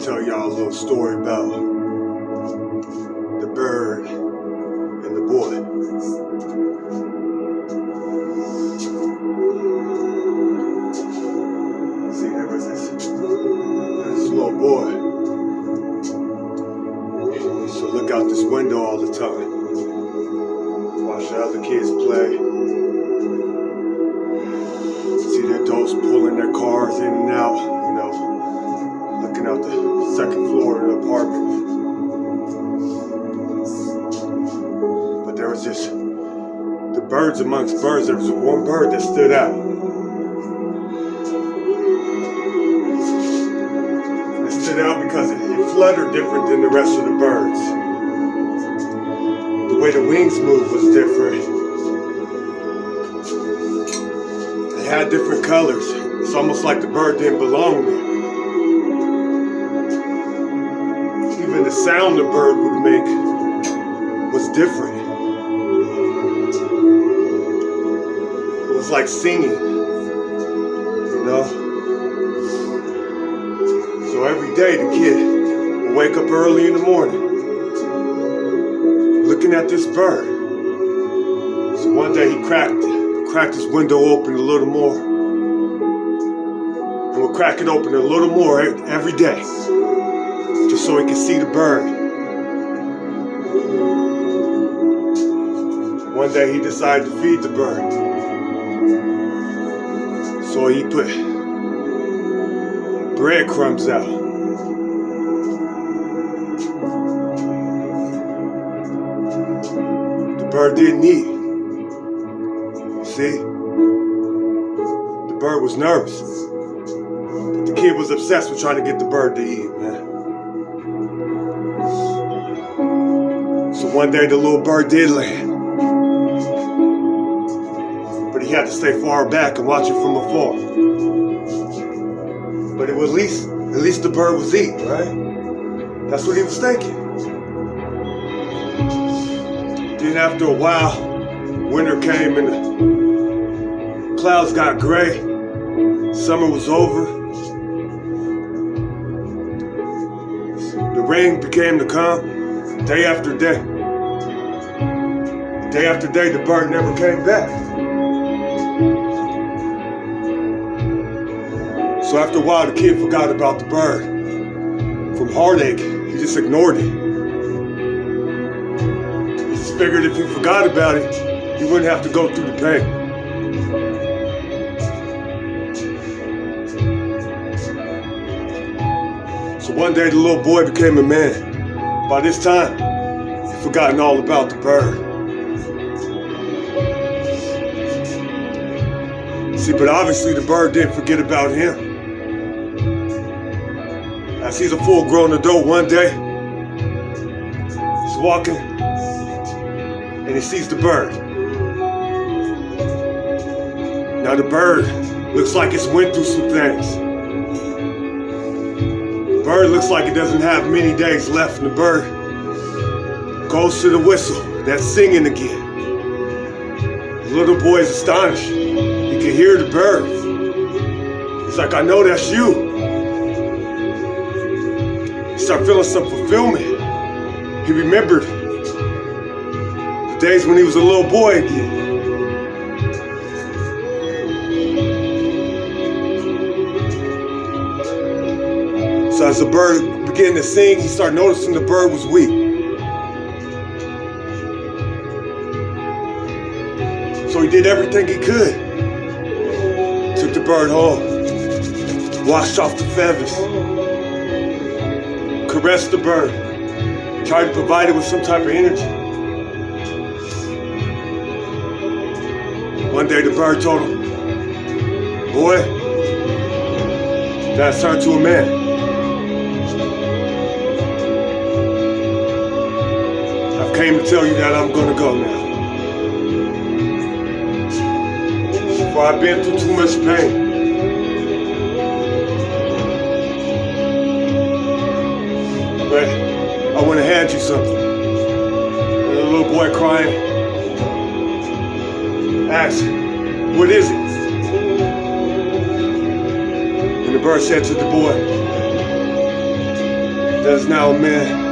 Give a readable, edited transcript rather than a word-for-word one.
tell y'all a little story about the bird and the boy. See, there was this little boy. He used to look out this window all the time, watch the other kids play. See the adults pulling their cars in and out, looking out the second floor of the apartment. But there was the birds amongst birds, there was one bird that stood out. It stood out because it fluttered different than the rest of the birds. The way the wings moved was different. They had different colors. It's almost like the bird didn't belong there. Even the sound the bird would make was different. It was like singing, So every day the kid would wake up early in the morning, looking at this bird. So one day he cracked his window open a little more, and would crack it open a little more every day, just so he could see the bird. One day he decided to feed the bird. So he put breadcrumbs out. The bird didn't eat. See? The bird was nervous. But the kid was obsessed with trying to get the bird to eat, man. So one day the little bird did land. But he had to stay far back and watch it from afar. But it was at least the bird was eating, right? That's what he was thinking. Then after a while, winter came and the clouds got gray. Summer was over. The rain began to come day after day. Day after day, the bird never came back. So after a while, the kid forgot about the bird. From heartache, he just ignored it. He just figured if he forgot about it, he wouldn't have to go through the pain. So one day, the little boy became a man. By this time, he'd forgotten all about the bird. See, but obviously the bird didn't forget about him. As he's a full-grown adult one day, he's walking and he sees the bird. Now the bird looks like it's went through some things. The bird looks like it doesn't have many days left, and the bird goes to the whistle. That's singing again. The little boy is astonished. He can hear the bird. He's like, I know that's you. He started feeling some fulfillment. He remembered the days when he was a little boy again. So as the bird began to sing, he started noticing the bird was weak. So he did everything he could. Took the bird home, washed off the feathers, caressed the bird, tried to provide it with some type of energy. One day the bird told him, boy, Dad's turned to a man. I've came to tell you that I'm gonna go now. For I've been through too much pain. But I want to hand you something. And the little boy crying asked, what is it? And the bird said to the boy, that is now a man.